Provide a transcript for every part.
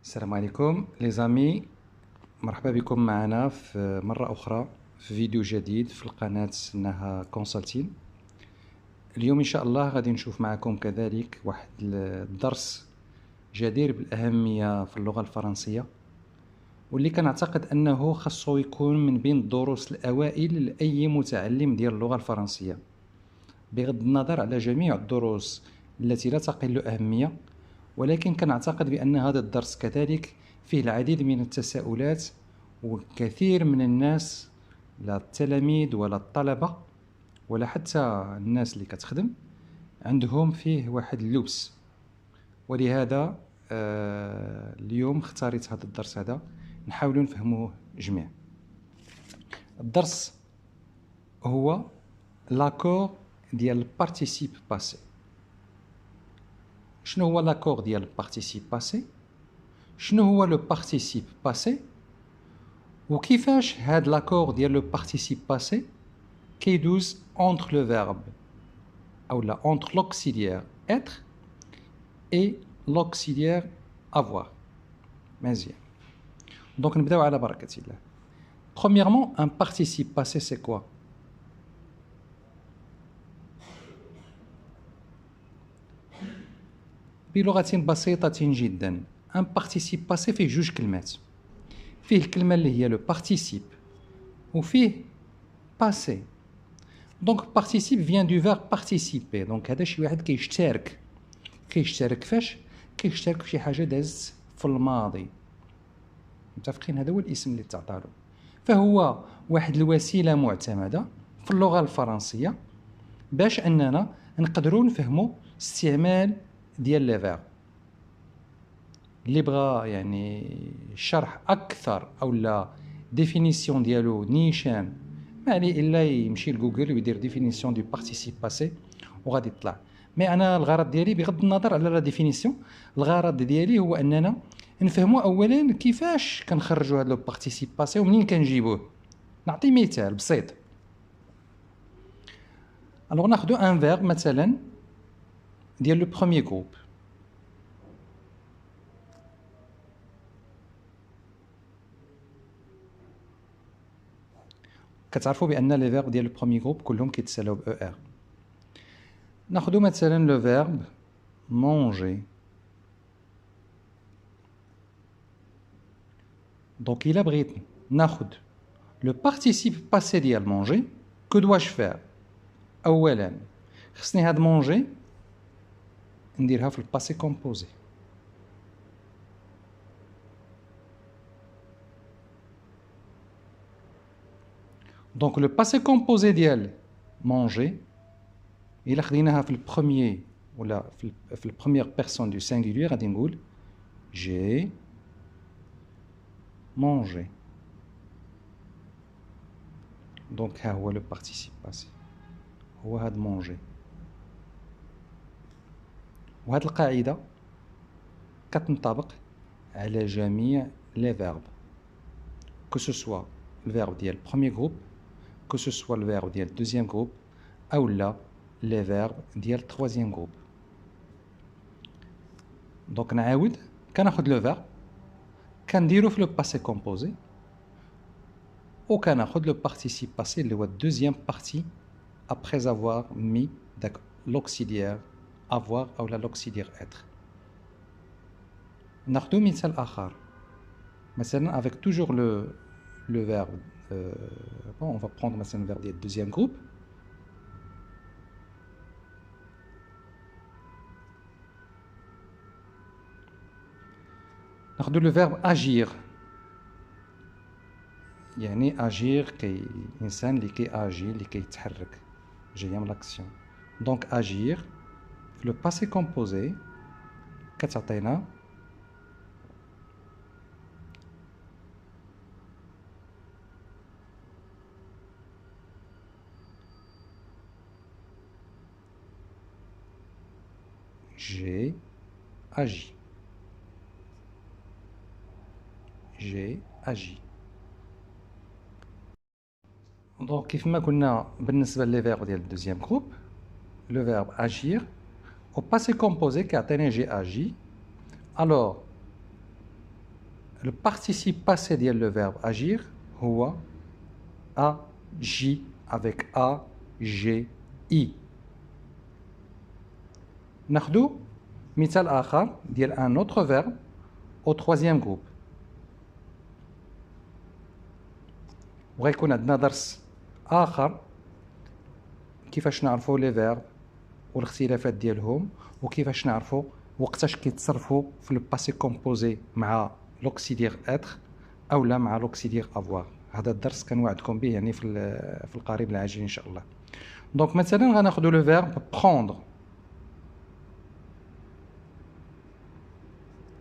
السلام عليكم لي زامي، مرحبا بكم معنا في مرة أخرى في فيديو جديد في القناة سناها كونسلتين. اليوم إن شاء الله غادي نشوف معكم كذلك واحد الدرس جدير بالأهمية في اللغة الفرنسية، واللي كنعتقد أنه خاصو يكون من بين الدروس الأوائل لأي متعلم ديال اللغة الفرنسية، بغض النظر على جميع الدروس التي لا تقل أهمية. ولكن كنعتقد بأن هذا الدرس كذلك فيه العديد من التساؤلات، وكثير من الناس، لا التلاميذ ولا الطلبة ولا حتى الناس اللي كتخدم، عندهم فيه واحد اللبس. ولهذا اليوم اختاريت هذا الدرس هذا نحاولوا نفهموه جميع. الدرس هو لاكور ديال البارتيسيب باسي. شنو هو لاكور ديال البارتيسيب باسي؟ شنو هو لو بارتيسيب باسي؟ وكيفاش هاد لاكور ديال لو بارتيسيب باسي كيدوز entre le verbe ou là entre l'auxiliaire être et l'auxiliaire avoir. مزيان. دونك نبداو على بركة الله. Premièrement, un participe passé c'est quoi? بلغة بسيطة جدا، un participe passé فيه جوج كلمات. فيه الكلمة اللي هي لو بارتيسيب وفيه باسي. دونك بارتيسيب فيان دو فيرب بارتيسيبي. دونك هذا شي واحد كيشترك. كيشترك فاش؟ كيشترك في شي حاجة دازت في الماضي. متفقين؟ هذا هو الاسم اللي تعطالو. فهو واحد الوسيلة معتمدة في اللغة الفرنسية باش أننا نقدروا نفهموا استعمال ديال لي فيرب. اللي بغى يعني شرح اكثر او لا ديفينيسيون ديالو نيشان، ما عليه الا يمشي لجوجل ويدير ديفينيسيون دو بارتيسيب باسي وغادي يطلع. مي انا الغرض ديالي بغض النظر على لا ديفينيسيون، الغرض ديالي هو اننا نفهموا اولا كيفاش كنخرجوا هذا لو بارتيسيب باسي ومنين كنجيبوه. نعطي مثال بسيط. الوغ ناخذ ان فيرب مثلا ديال لو بروميير جروب. كتعرفوا بان لي فيرب ديال البروميير جروب كلهم كيتسالاو ب او ار. ناخذوا مثلا لو فيرب مونجي. دونك الا بغيت ناخذ لو بارتيسيب باسي ديال مونجي، كو دواش فير؟ اولا خصني هاد مونجي نديرها في الباسي كومبوزي. دونك لو باسي كومبوزي ديال مونجي الا خديناها في البروميير ولا في البروميير بيرسون دو سينغولير غادي نقول جي مونجي. دونك ها هو لو بارتيسيب باسي، هو هاد مونجي. وهاد القاعدة كتنطبق على جميع لي فيرب، كو سو سوا الفيرب ديال البروميير جروب، كو سو سوا الفيرب ديال الدوزيام جروب، او لا لي فيرب ديال التروازيام جروب. دونك نعاود، كناخد لو فيرب كنديرو في لو باسي كومبوزي، و كناخد لو بارتيسيب باسي اللي هو الدوزيام بارتي ابريز افوار مي داك لوكسيليير avoir او لا l'auxiliaire être. ناخدو مثال اخر مثلا avec toujours le verbe bon on va prendre مثلا le verbe ديال deuxième groupe. ناخدو le verbe agir. يعني agir كي انسان اللي كي اجي اللي كيتحرك، جايه من لاكسيون. دونك agir في لو باسي كومبوزي كتعطينا j'ai agi. j'ai agi. دونك كيف ما قلنا بالنسبه لي فيرب ديال الدوزيام جروب، لو فيرب agir au passé composé كيعطيني j'ai agi. alors le participe passé ديال le verbe agir هو agit avec A, G, I. ناخدو مثال آخر ديال un autre verbe au troisième groupe. وغيكون عندنا درس آخر كيفاش نعرفوا لي فيرب والاختلافات ديالهم وكيفاش نعرفوا وقتاش كيتصرفوا في لو باسي كومبوزي مع لوكسيدير اتر او لا مع لوكسيدير افوار. هذا الدرس كنوعدكم به يعني في القريب العاجل ان شاء الله. دونك مثلا غناخذوا لو فيرب prendre.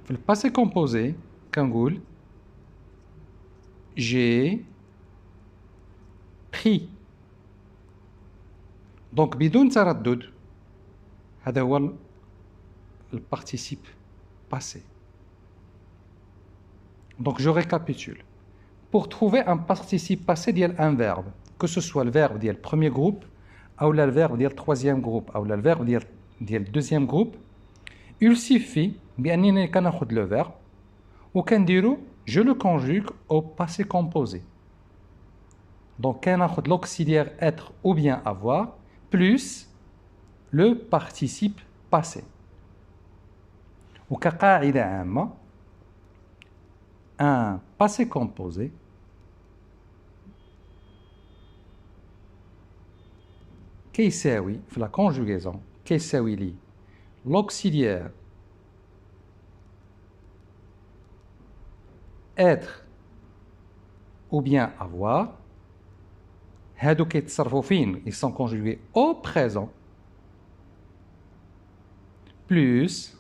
في الباسي كومبوزي كنقول j'ai pris. دونك بدون تردد هذا هو le participe passé. Donc je récapitule. Pour trouver un participe passé d'un verbe, que ce soit le verbe du premier groupe, ou le verbe du troisième groupe, ou le verbe du deuxième groupe, il suffit bien de le verbe, ou je le conjugue au passé composé. Donc l'auxiliaire être ou bien avoir, plus le participe passé. وكقاعدة عامة un passé composé كيساوي في la conjugaison كيساوي لي l'auxiliaire être ou bien avoir هادو كيتصرفوا فين ils sont conjugués au présent plus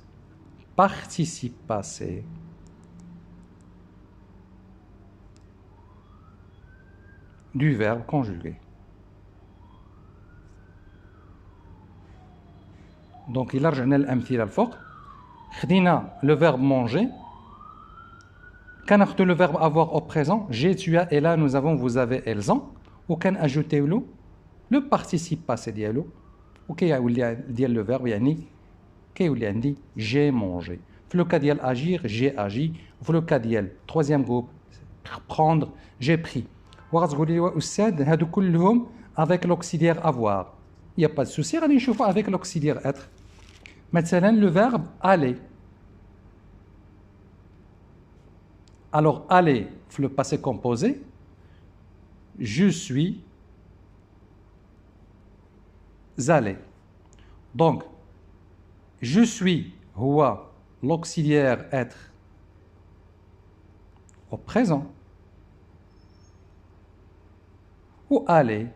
participe passé du verbe conjugué. Donc il a رجعنا الأمثلة الفوق خدينا le verbe manger كناخدو le verbe avoir au présent j'ai, tu as et là nous avons vous avez elles ont وكنأجوتيو له le participe passé ديالو وكيولي ديال le verbe يعني كيولي عندي j'ai mangé. في le cas ديال agir j'ai agi وفي le cas ديال troisième groupe prendre j'ai pris. وغتقولي لي أستاذ هادو كلهم avec l'auxiliaire avoir. Il n'y a pas de souci غادي نشوفوا avec l'auxiliaire être. مثلا le verbe aller. Alors aller في le passé composé je suis allé. Donc je suis هو l'auxiliaire être au présent ou aller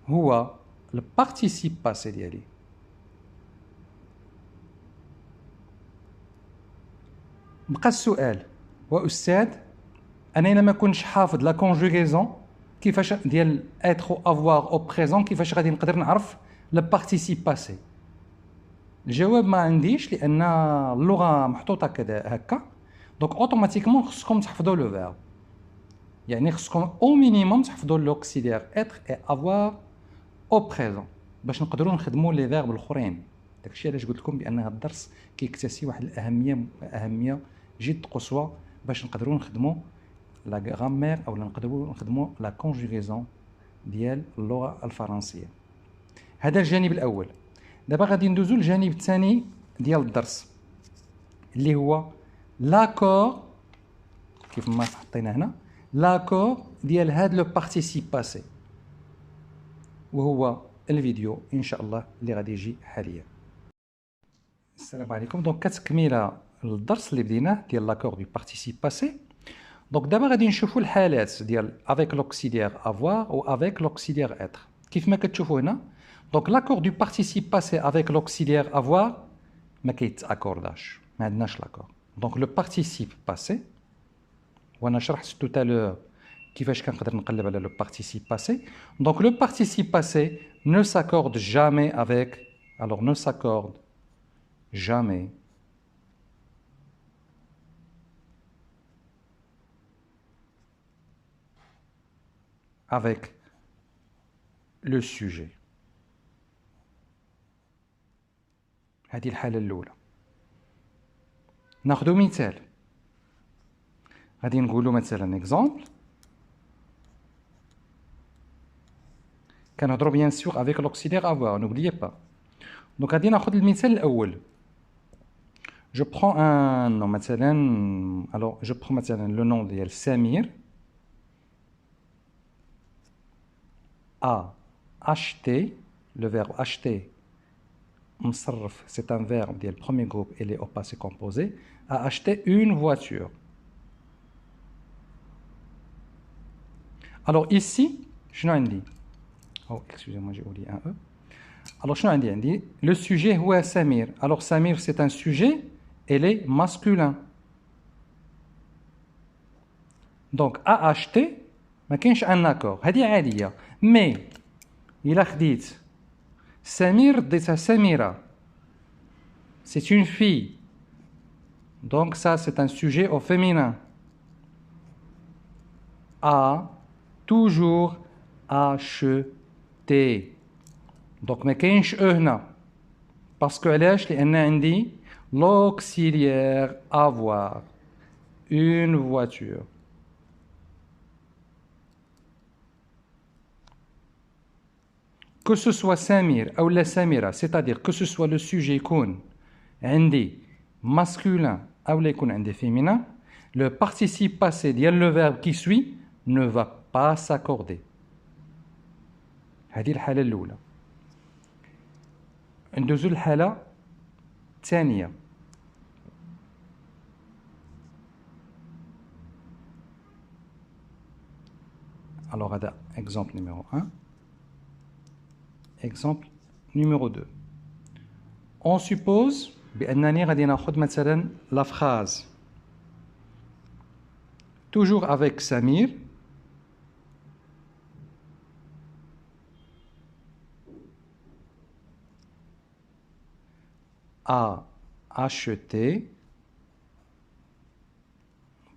هو le participe passé ديالي. بقى السؤال وأستاذ أنا إلا ما كنتش حافظ لا كونجوغيزون كيفاش ديال être ou avoir au présent كيفاش غادي نقدر نعرف le participe passé. الجواب ما عنديش لأن اللغة محطوطة كذا هكا دونك اوتوماتيكمون خصكم تحفظوا لو فيرب يعني خصكم او مينيموم تحفظوا لوكسيليير être et avoir au présent باش نقدروا نخدموا لي فيرب الاخرين. داكشي علاش قلت لكم بان هذا الدرس كيكتسي واحد الاهميه جد قصوى باش نقدروا نخدموا لا غرامير او نقدروا نخدموا لا كونجوغيزون ديال اللغه الفرنسيه. هذا الجانب الاول. دابا غادي ندوزو للجانب الثاني ديال الدرس اللي هو لاكور كيف ما حطينا هنا لاكور ديال هاد لو بارتيسيب باسي وهو الفيديو ان شاء الله اللي غادي يجي حاليا. السلام عليكم. دونك كتكميله للدرس اللي بديناه ديال لاكور دو بارتيسيب باسي. دونك دابا غادي نشوفوا الحالات ديال افيك لوكسيليير افوار و افيك لوكسيليير اتر كيف ما كتشوفوا هنا. دونك لاكور دو بارتيسيب باسي افيك لوكسيليير افوار ما كيتاكورداش ما عندناش لاكور. دونك لو بارتيسيب باسي وانا شرحت تو تالور كيفاش كنقدر نقلب على لو بارتيسيب باسي. دونك لو بارتيسيب باسي ne s'accorde jamais avec alors ne s'accorde jamais avec le sujet. هذه الحالة الأولى. ناخذ مثال غادي نقولوا مثلا exemple. كنهضروا bien sûr avec l'auxiliaire avoir, n'oubliez pas. Donc غادي ناخذ المثال الاول. Je prends un nom مثلا, alors je prends مثلا le nom ديال Samir a acheté, le verbe acheter مصرف, c'est un verbe ديال premier groupe et les au passé composé, a acheté une voiture. Alors ici, شنو عندي؟ Oh, excusez-moi, j'ai oublié un E. Alors, شنو عندي؟ Le sujet هو Samir. Alors, Samir, c'est un sujet, elle est masculin. Donc, a acheté, ما كاينش un accord. هذه عادية. Mais, إلا خديت Samir ديتها Samira. C'est une fille. Donc, ça, c'est un sujet au féminin. A toujours acheté. Donc ما كاينش او هنا باسكو علاش لان عندي l'auxiliaire avoir une voiture. Que ce soit Samir ou la Samira, c'est-à-dire que ce soit le sujet يكون عندي masculin ou يكون عندي féminin, le participe passé ديال le verbe qui suit ne va pas s'accorder. هذه الحالة الأولى. ندوزو الحالة الثانية. Alors هذا exemple numéro 1. Exemple numéro 2. On suppose بأنني غادي ناخذ مثلا la phrase toujours avec Samir a acheté,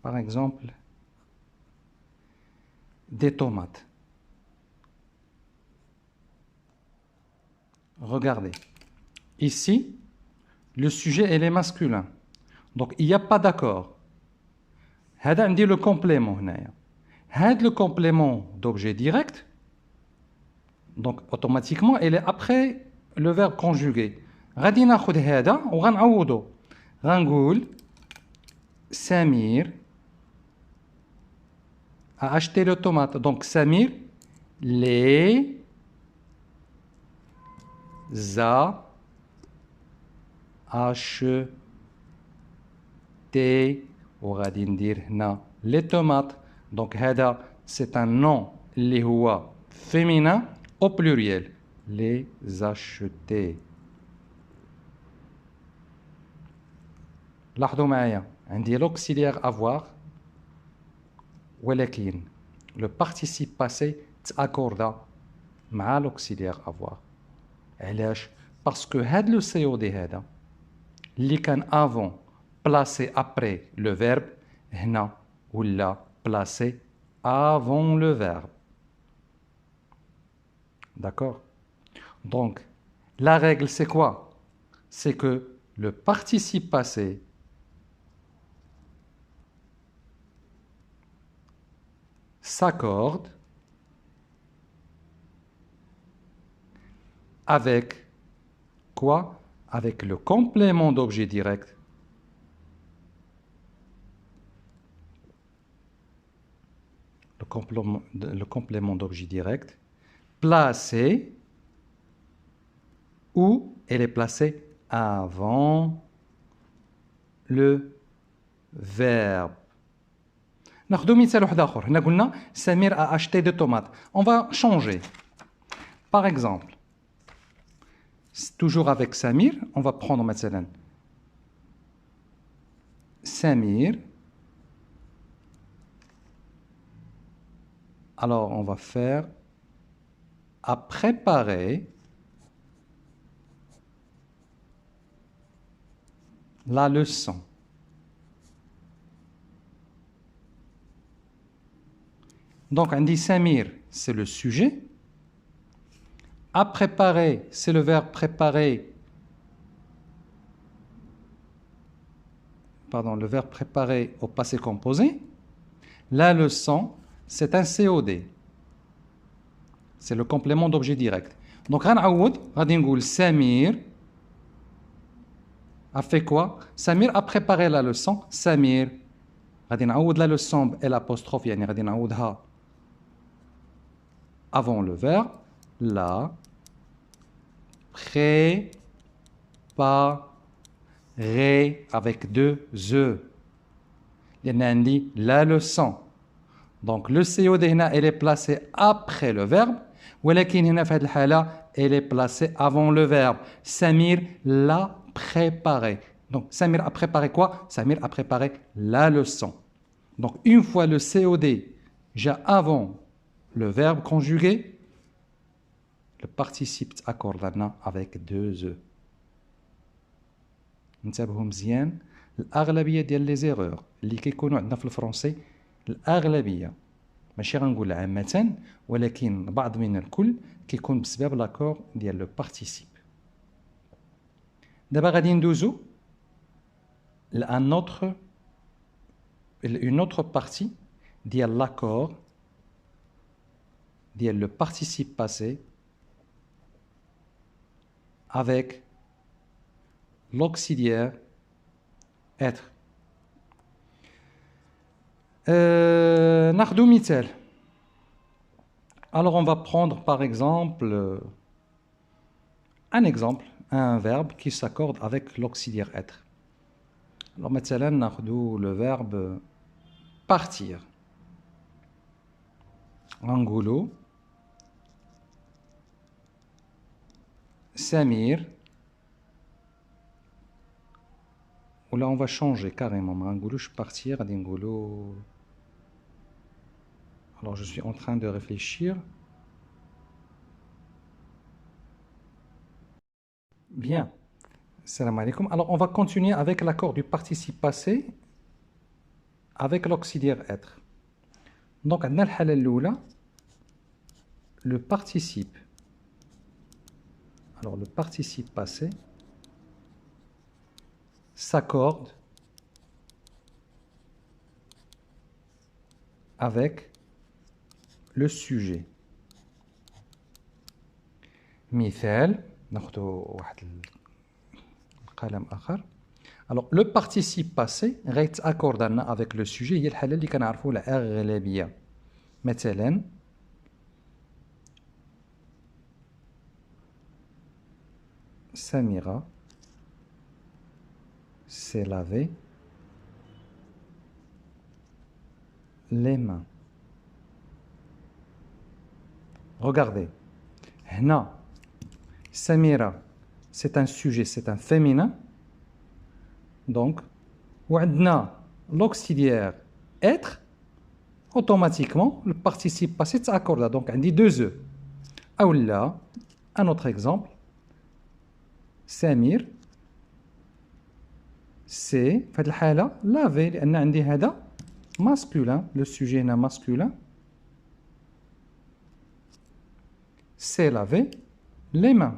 par exemple, des tomates. Regardez. Ici, le sujet elle est masculin. Donc, il n'y a pas d'accord. هذا عندي le complément هنايا. هذا le complément d'objet direct, donc automatiquement, elle est après le verbe conjugué. غادي ناخذ هذا وغنعوضو. غنقول Samir a acheté le tomate. Donc Samir les a acheté. وغادي ندير هنا les tomates. Donc هذا c'est un nom اللي هو féminin au pluriel. Les acheter. لاحظوا معايا عندي l'auxiliaire avoir ولكن le participe passé تأكوردا مع l'auxiliaire avoir. علاش؟ باسكو هاد لو COD هذا اللي كان avant placé après le verbe هنا ولا placé avant le verbe. D'accord? Donc la règle c'est quoi? C'est que le participe passé s'accorde avec quoi? Avec le complément d'objet direct. Le complément d'objet direct placé où elle est placée avant le verbe. ناخذ مثال واحد اخر. هنا قلنا Samir a acheté des tomates. On va changer. Par exemple, toujours avec Samir, on va prendre مثلا Samir. Alors on va faire à préparer la leçon. Donc, on dit Samir, c'est le sujet. À préparer, c'est le verbe préparer. Pardon, le verbe préparer au passé composé. La leçon, c'est un COD. C'est le complément d'objet direct. Donc, غادي نقول Samir a fait quoi? Samir a préparé la leçon. Samir غادي نعوض la leçon ب l'apostrophe, يعني غادي نعوضها avant le verbe. La préparé avec deux E. لأن عندي la leçon. Donc le COD هنا elle est placée après le verbe. ولكن هنا في هذه الحالة elle est placée avant le verbe. Samir l'a préparé. Donc Samir a préparé quoi? Samir a préparé la leçon. Donc une fois le COD j'ai avant le verbe conjugué, le participe accorde avec deux E. انتبهوا مزيان. الأغلبية ديال لي زيرور اللي كيكونوا عندنا في الفرنسي، الأغلبية ماشي غنقول عامة، ولكن بعض من الكل كيكون بسبب لاكور ديال لو بارتيسيب. دابا غادي ندوزو لان اوتر une autre partie ديال لاكور ديال le participe passé avec l'auxiliaire être. ناخدو مثال. Alors on va prendre par exemple un verbe qui s'accorde avec l'auxiliaire être. Alors مثلا ناخدو le verbe partir. غنقولو Samir. Ou là on va changer carrément. Partir. Alors je suis en train de réfléchir. Bien. Salam alaikum. Alors on va continuer avec l'accord du participe passé avec l'auxiliaire être. Donc on a le participe. Alors le participe passé s'accorde avec le sujet. مثال ناخذ واحد القلم آخر. Alors le participe passé غيتأكورد avec le sujet هي الحالة اللي كنعرفوا الأغلبية. مثلا Samira s'est lavé les mains. Regardez. Hna, Samira, c'est un sujet, c'est un féminin. Donc, وعندنا l'auxiliaire être, automatiquement, le participe passé s'accorde. Donc, on dit deux E. Ou là, un autre exemple. Samir c'est في هذه الحالة lavé لأن عندي هذا masculin, le sujet هنا masculin. C'est laver les mains.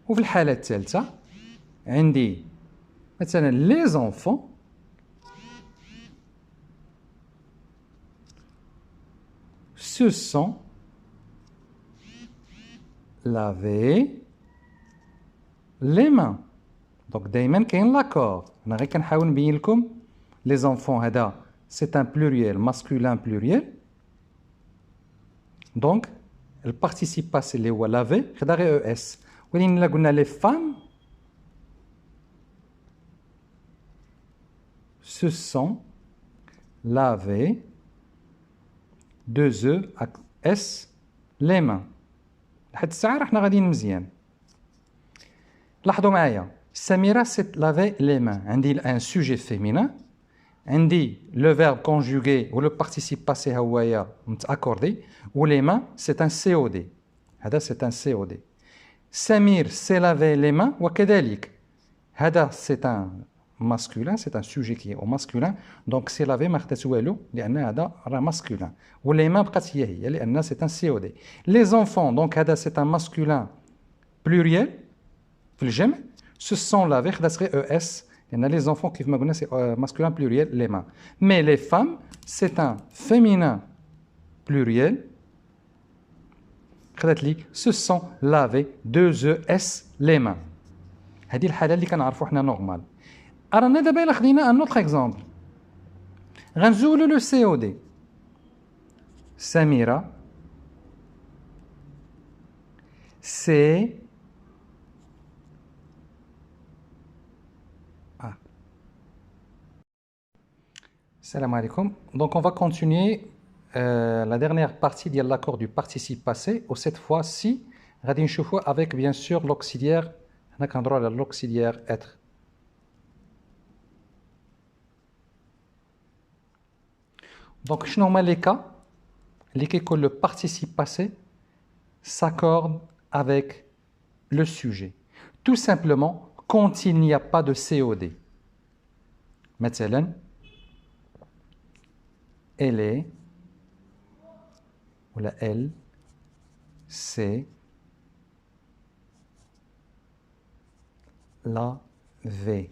وفي الحالة الثالثة عندي مثلا les enfants se sont laver les mains. Donc دايما كاين لاكور. انا غير كنحاول نبين لكم les enfants هذا c'est un pluriel masculin pluriel. Donc le participe passé اللي هو laver خدا غير اس. ولكن الا قلنا les femmes se sont laver deux E S les mains. لحد الساعة حنا غاديين مزيان. لاحظوا معايا Samira s'est lavé les mains. عندي un sujet féminin. عندي le verbe conjugué ou le participe passé هوايا متأكوردي. و les mains c'est un COD. هذا c'est un COD. Samir s'est lavé les mains وكذلك. هذا c'est un masculin, c'est un sujet qui est au masculin. Donc c'est lavé ما خدات والو لأن هذا راه masculin. و les mains بقات هي لأن c'est un COD. Les enfants donc هذا c'est un masculin pluriel في الجمع Se sont lavés, ça serait ES. Il y a les enfants qui c'est masculin pluriel, les mains. Mais les femmes, c'est un féminin pluriel. Se sont lavés, 2 ES, les mains. هذه الحالة اللي كنعرفوا حنا نورمال. رانا دابا إلا خدينا ان اوتر اكزومبل. غنزولو لو سي او دي. سميرة c'est Salam alaikum. Donc on va continuer la dernière partie de l'accord du participe passé. Ou cette fois-ci, avec bien sûr l'auxiliaire. On a droit à l'auxiliaire être. Donc je nomme les cas que le participe passé s'accorde avec le sujet. Tout simplement quand il n'y a pas de COD. Maintenant, elle est, ou la elle, c'est lavé.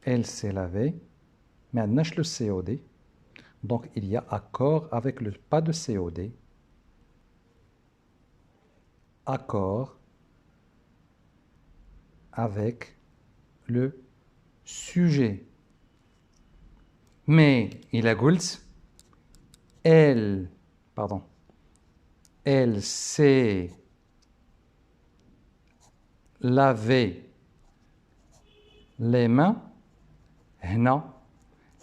Elle s'est lavée. Maintenant, le COD. Donc, il y a accord avec le pas de COD. Accord avec le sujet. Mais il a dit, elle s'est lavé les mains. Non,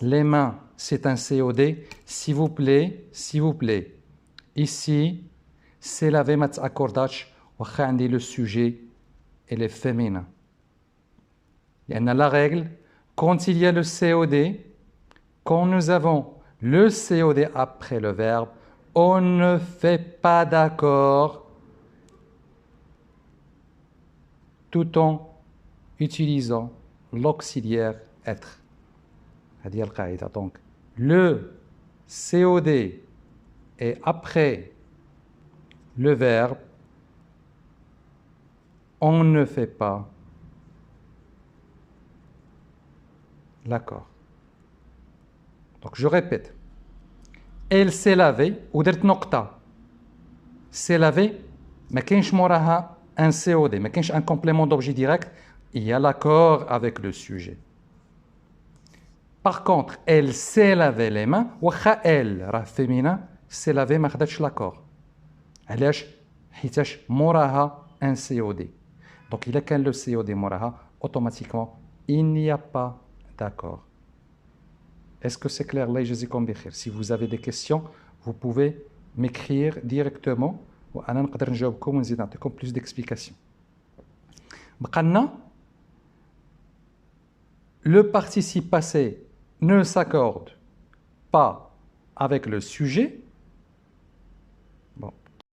les mains, c'est un COD. S'il vous plaît. Ici, c'est lavé mat accordach. Le sujet et les féminins. Il y a la règle, quand il y a le COD, quand nous avons le COD après le verbe, on ne fait pas d'accord tout en utilisant l'auxiliaire être. Donc, le COD est après le verbe, on ne fait pas l'accord. Donc je répète. Elle s'est lavée ou dirt nokta. S'est lavée, mais كاينش موراها un COD, mais كاينش un complément d'objet direct, il y a l'accord avec le sujet. Par contre, elle s'est lavé les mains, واخا elle راه féminin, s'est lavé ما خداتش l'accord. علاش؟ حيتاش موراها un COD. Donc il a qu'un le COD moraha, automatiquement, il n'y a pas d'accord. Est-ce que c'est clair? Si vous avez des questions, vous pouvez m'écrire directement. وأنا نقدر نجاوبكم ونزيد نعطيكم plus d'explications. Le participe passé ne s'accorde pas avec le sujet.